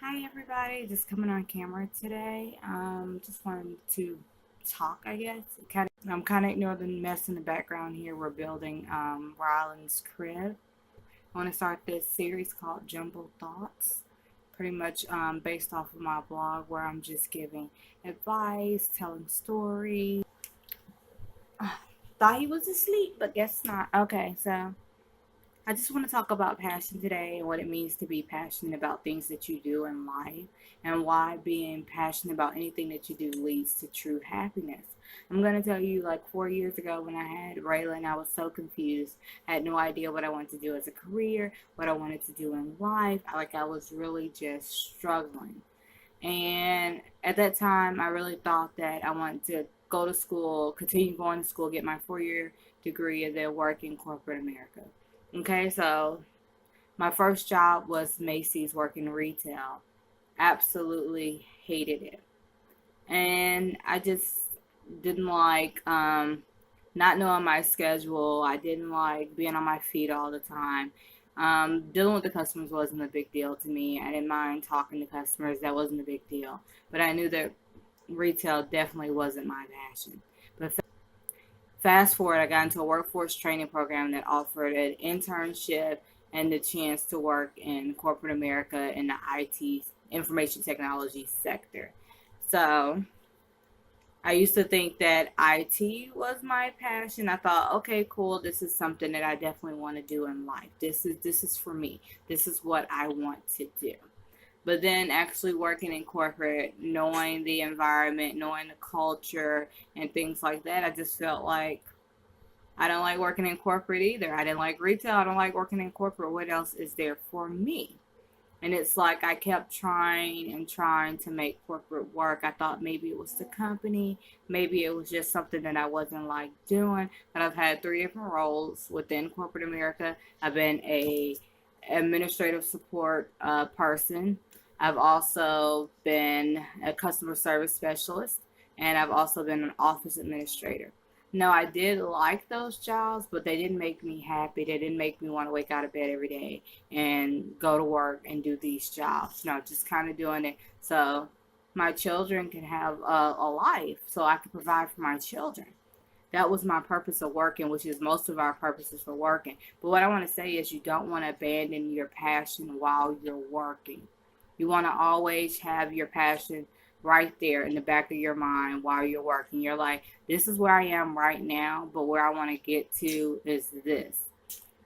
Hi everybody, just coming on camera today. Just wanted to talk, I guess. I'm kind of ignoring the mess in the background here. We're building Ryland's crib. I want to start this series called Jumbled Thoughts, pretty much based off of my blog where I'm just giving advice, telling stories. Thought he was asleep, but guess not. Okay, so I just want to talk about passion today and what it means to be passionate about things that you do in life and why being passionate about anything that you do leads to true happiness. I'm going to tell you, like 4 years ago when I had Raylan, I was so confused. I had no idea what I wanted to do as a career, what I wanted to do in life. I was really just struggling. And at that time, I really thought that I wanted to go to school, continue going to school, get my 4 year degree, and then work in corporate America. Okay, so my first job was Macy's working retail. Absolutely hated it. And I just didn't like not knowing my schedule. I didn't like being on my feet all the time. Dealing with the customers wasn't a big deal to me. I didn't mind talking to customers. That wasn't a big deal. But I knew that retail definitely wasn't my passion. But fast forward, I got into a workforce training program that offered an internship and the chance to work in corporate America in the IT information technology sector. So I used to think that IT was my passion. I thought, okay, cool, this is something that I definitely want to do in life. This is for me. This is what I want to do. But then actually working in corporate, knowing the environment, knowing the culture and things like that, I just felt like I don't like working in corporate either. I didn't like retail. I don't like working in corporate. What else is there for me? And it's like I kept trying and trying to make corporate work. I thought maybe it was the company, maybe it was just something that I wasn't like doing. But I've had three different roles within corporate America. I've been a administrative support person. I've also been a customer service specialist, and I've also been an office administrator. No, I did like those jobs, but they didn't make me happy. They didn't make me want to wake out of bed every day and go to work and do these jobs. No, just kind of doing it so my children can have a life, so I can provide for my children. That was my purpose of working, which is most of our purposes for working. But what I want to say is you don't want to abandon your passion while you're working. You want to always have your passion right there in the back of your mind while you're working. You're like, this is where I am right now, but where I want to get to is this.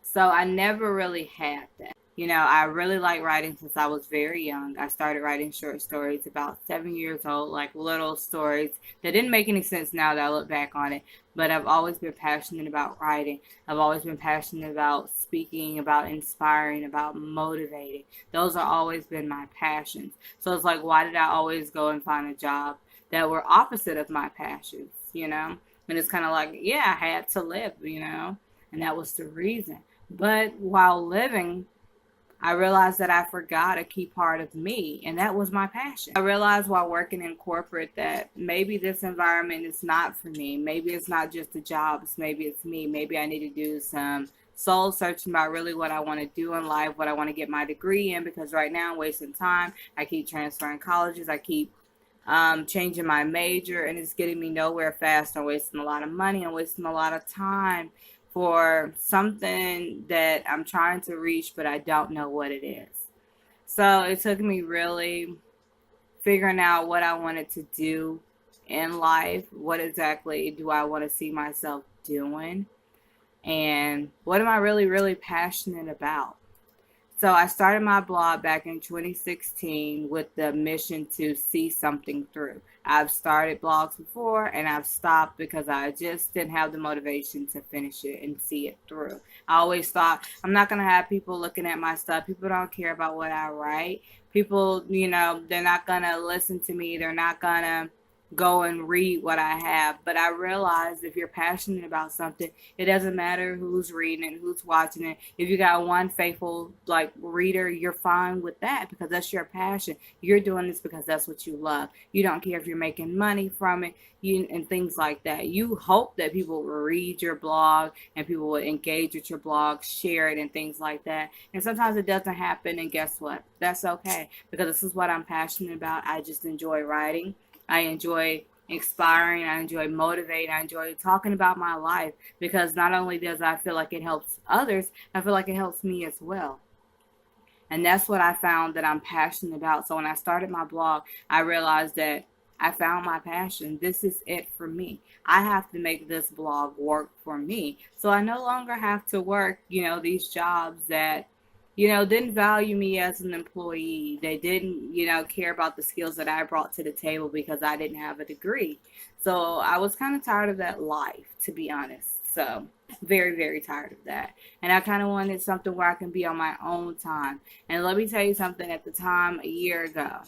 So I never really had that. I really like writing since I was very young. I started writing short stories about 7 years old, like little stories that didn't make any sense now that I look back on it. But I've always been passionate about writing. I've always been passionate about speaking, about inspiring, about motivating. Those have always been my passions. So it's like, why did I always go and find a job that were opposite of my passions? And it's kind of like, yeah, I had to live, and that was the reason. But while living, I realized that I forgot a key part of me, and that was my passion. I realized while working in corporate that maybe this environment is not for me. Maybe it's not just the jobs. Maybe it's me. Maybe I need to do some soul searching about really what I want to do in life, what I want to get my degree in, because right now I'm wasting time. I keep transferring colleges. I keep changing my major, and it's getting me nowhere fast. I'm wasting a lot of money. I'm wasting a lot of time for something that I'm trying to reach, but I don't know what it is. So it took me really figuring out what I wanted to do in life. What exactly do I want to see myself doing? And what am I really, really passionate about? So I started my blog back in 2016 with the mission to see something through. I've started blogs before and I've stopped because I just didn't have the motivation to finish it and see it through. I always thought I'm not going to have people looking at my stuff. People don't care about what I write. People, they're not going to listen to me. They're not going to go and read what I have. But I realized if you're passionate about something, it doesn't matter who's reading it, who's watching it. If you got one faithful like reader, you're fine with that because that's your passion. You're doing this because that's what you love. You don't care if you're making money from it, and things like that. You hope that people will read your blog and people will engage with your blog, share it, and things like that. And sometimes it doesn't happen, and guess what? That's okay because this is what I'm passionate about. I just enjoy writing. I enjoy inspiring. I enjoy motivating. I enjoy talking about my life because not only does I feel like it helps others, I feel like it helps me as well. And that's what I found that I'm passionate about. So when I started my blog, I realized that I found my passion. This is it for me. I have to make this blog work for me. So I no longer have to work, these jobs that, didn't value me as an employee. They didn't, care about the skills that I brought to the table because I didn't have a degree. So I was kind of tired of that life, to be honest. So very, very tired of that. And I kind of wanted something where I can be on my own time. And let me tell you something, at the time, a year ago,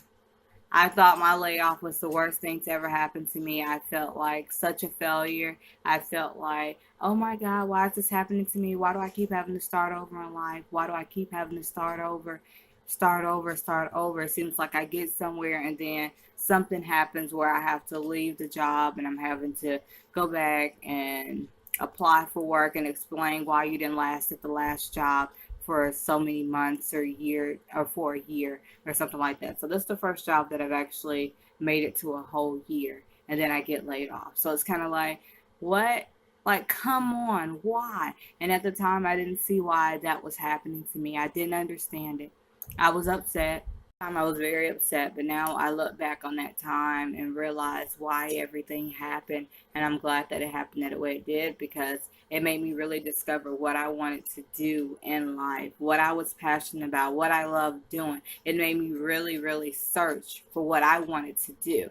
I thought my layoff was the worst thing to ever happen to me. I felt like such a failure. I felt like, oh my God, why is this happening to me? Why do I keep having to start over in life? Why do I keep having to start over, start over, start over? It seems like I get somewhere and then something happens where I have to leave the job and I'm having to go back and apply for work and explain why you didn't last at the last job for so many months or year or for a year or something like that. So this is the first job that I've actually made it to a whole year and then I get laid off. So it's kind of like, what? Like, come on, why? And at the time, I didn't see why that was happening to me. I didn't understand it. I was upset. I was very upset, but now I look back on that time and realize why everything happened, and I'm glad that it happened that way it did because it made me really discover what I wanted to do in life, what I was passionate about, what I loved doing. It made me really, really search for what I wanted to do.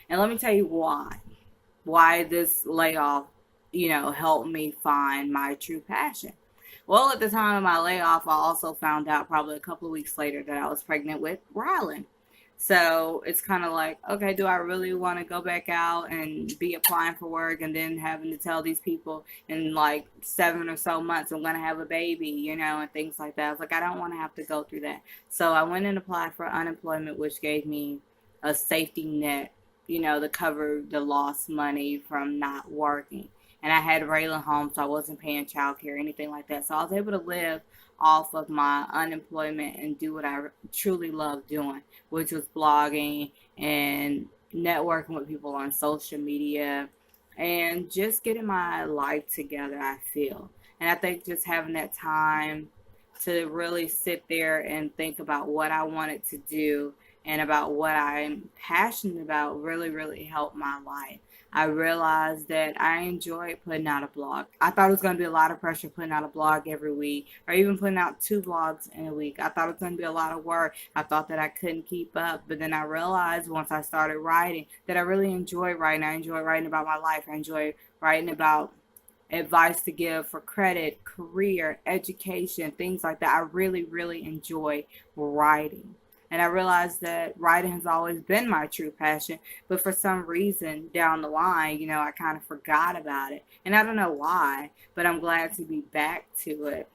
And let me tell you why this layoff, helped me find my true passion. Well, at the time of my layoff, I also found out probably a couple of weeks later that I was pregnant with Rylan. So it's kind of like, okay, do I really want to go back out and be applying for work and then having to tell these people in like 7 or so months I'm going to have a baby, and things like that. I was like, I don't want to have to go through that. So I went and applied for unemployment, which gave me a safety net, to cover the lost money from not working. And I had Raylan home, so I wasn't paying childcare or anything like that. So I was able to live off of my unemployment and do what I truly love doing, which was blogging and networking with people on social media and just getting my life together, I feel. And I think just having that time to really sit there and think about what I wanted to do and about what I'm passionate about really, really helped my life. I realized that I enjoyed putting out a blog. I thought it was going to be a lot of pressure putting out a blog every week or even putting out 2 blogs in a week. I thought it was going to be a lot of work. I thought that I couldn't keep up. But then I realized once I started writing that I really enjoy writing. I enjoy writing about my life. I enjoy writing about advice to give for credit, career, education, things like that. I really, really enjoy writing. And I realized that writing has always been my true passion, but for some reason down the line, I kind of forgot about it. And I don't know why, but I'm glad to be back to it.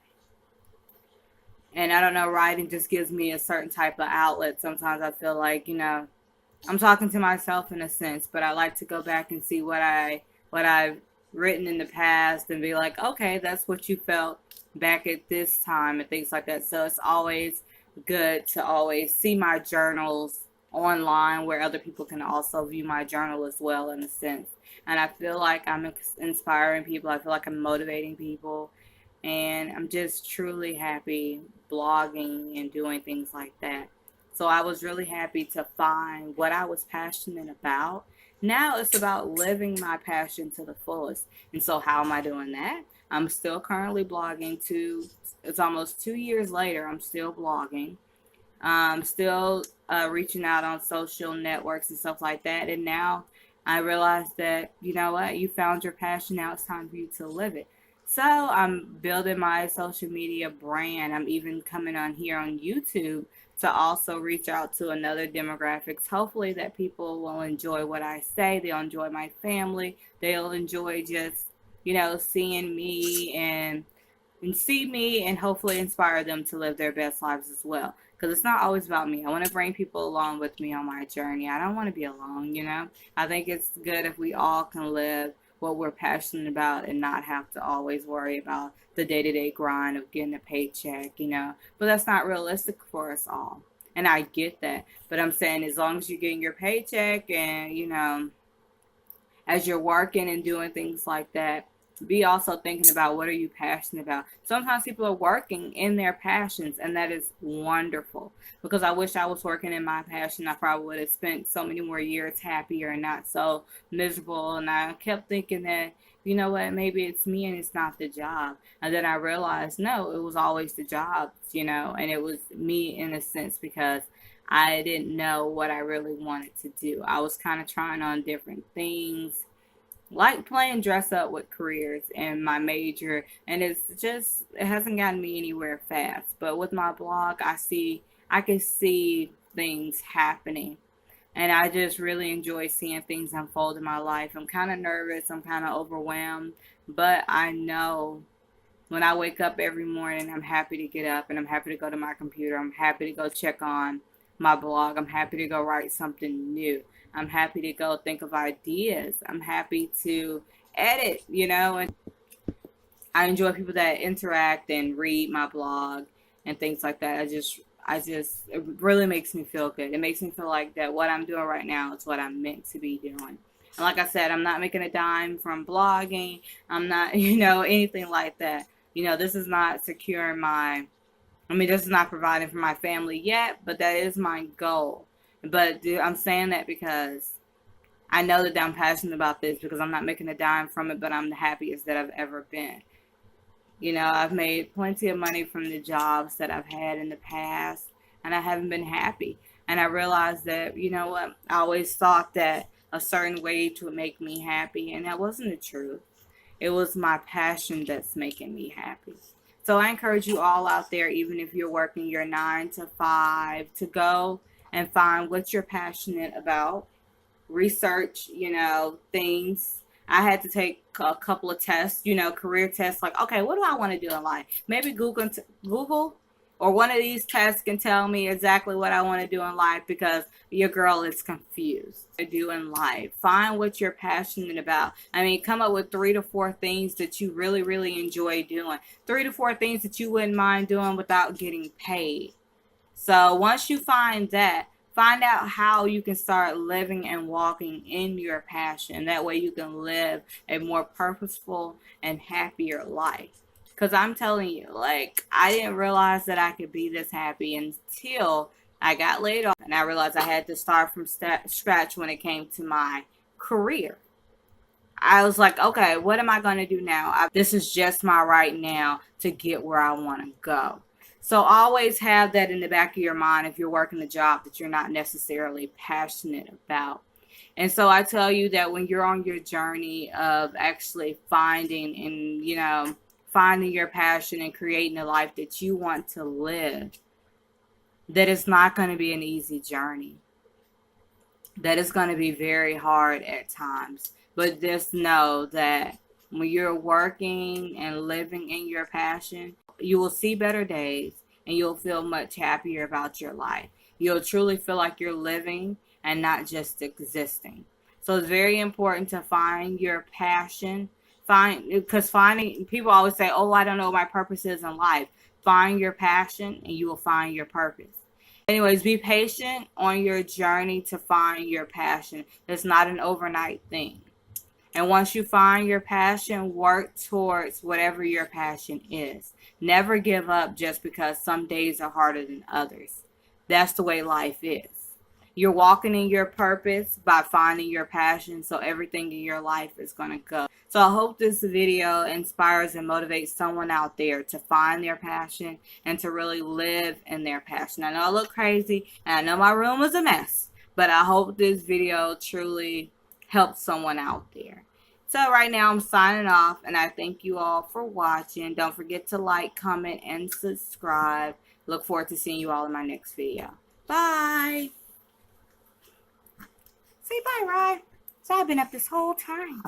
And I don't know, writing just gives me a certain type of outlet. Sometimes I feel like, I'm talking to myself in a sense, but I like to go back and see what I've written in the past and be like, okay, that's what you felt back at this time and things like that. So it's always good to always see my journals online where other people can also view my journal as well in a sense. And I feel like I'm inspiring people. I feel like I'm motivating people. And I'm just truly happy blogging and doing things like that. So I was really happy to find what I was passionate about. Now it's about living my passion to the fullest. And so how am I doing that? I'm still currently blogging it's almost 2 years later. I'm still blogging. Still reaching out on social networks and stuff like that. And now I realized that, you know what? You found your passion. Now it's time for you to live it. So I'm building my social media brand. I'm even coming on here on YouTube to also reach out to another demographics. Hopefully that people will enjoy what I say. They'll enjoy my family. They'll enjoy just, seeing me and see me and hopefully inspire them to live their best lives as well. Because it's not always about me. I want to bring people along with me on my journey. I don't want to be alone. I think it's good if we all can live what we're passionate about and not have to always worry about the day-to-day grind of getting a paycheck. But that's not realistic for us all. And I get that. But I'm saying as long as you're getting your paycheck and, as you're working and doing things like that, be also thinking about what are you passionate about. Sometimes people are working in their passions, and that is wonderful, because I wish I was working in my passion. I probably would have spent so many more years happier and not so miserable. And I kept thinking that, you know what, maybe it's me and it's not the job. And then I realized, no, it was always the jobs, and it was me in a sense, because I didn't know what I really wanted to do. I was kind of trying on different things, like playing dress up with careers in my major, and it hasn't gotten me anywhere fast. But with my blog, I can see things happening, and I just really enjoy seeing things unfold in my life. I'm kind of nervous, I'm kind of overwhelmed, but I know when I wake up every morning, I'm happy to get up and I'm happy to go to my computer. I'm happy to go check on my blog. I'm happy to go write something new. I'm happy to go think of ideas. I'm happy to edit, and I enjoy people that interact and read my blog and things like that. It really makes me feel good. It makes me feel like that what I'm doing right now is what I'm meant to be doing. And like I said, I'm not making a dime from blogging. I'm not, anything like that. This is not this is not providing for my family yet, but that is my goal. But I'm saying that because I know that I'm passionate about this, because I'm not making a dime from it, but I'm the happiest that I've ever been. I've made plenty of money from the jobs that I've had in the past, and I haven't been happy. And I realized that, what, I always thought that a certain wage would make me happy, and that wasn't the truth. It was my passion that's making me happy. So I encourage you all out there, even if you're working your 9 to 5, to go and find what you're passionate about. Research, things. I had to take a couple of tests, career tests, like, okay, what do I want to do in life? Maybe Google or one of these tests can tell me exactly what I want to do in life, because your girl is confused. To do in life, find what you're passionate about. I mean, come up with 3 to 4 things that you really, really enjoy doing. 3 to 4 things that you wouldn't mind doing without getting paid. So once you find that, find out how you can start living and walking in your passion. That way you can live a more purposeful and happier life. Because I'm telling you, like, I didn't realize that I could be this happy until I got laid off. And I realized I had to start from scratch when it came to my career. I was like, okay, what am I going to do now? This is just my right now to get where I want to go. So always have that in the back of your mind if you're working a job that you're not necessarily passionate about. And so I tell you that when you're on your journey of actually finding your passion and creating a life that you want to live, that it's not going to be an easy journey. That is going to be very hard at times. But just know that when you're working and living in your passion, you will see better days and you'll feel much happier about your life. You'll truly feel like you're living and not just existing. So it's very important to find your passion. Because people always say, oh, I don't know what my purpose is in life. Find your passion and you will find your purpose. Anyways, be patient on your journey to find your passion. It's not an overnight thing. And once you find your passion, work towards whatever your passion is. Never give up just because some days are harder than others. That's the way life is. You're walking in your purpose by finding your passion, so everything in your life is going to go. So I hope this video inspires and motivates someone out there to find their passion and to really live in their passion. I know I look crazy, and I know my room was a mess, but I hope this video truly helps someone out there. So right now I'm signing off, and I thank you all for watching. Don't forget to like, comment, and subscribe. Look forward to seeing you all in my next video. Bye. Say bye, Rye. So I've been up this whole time.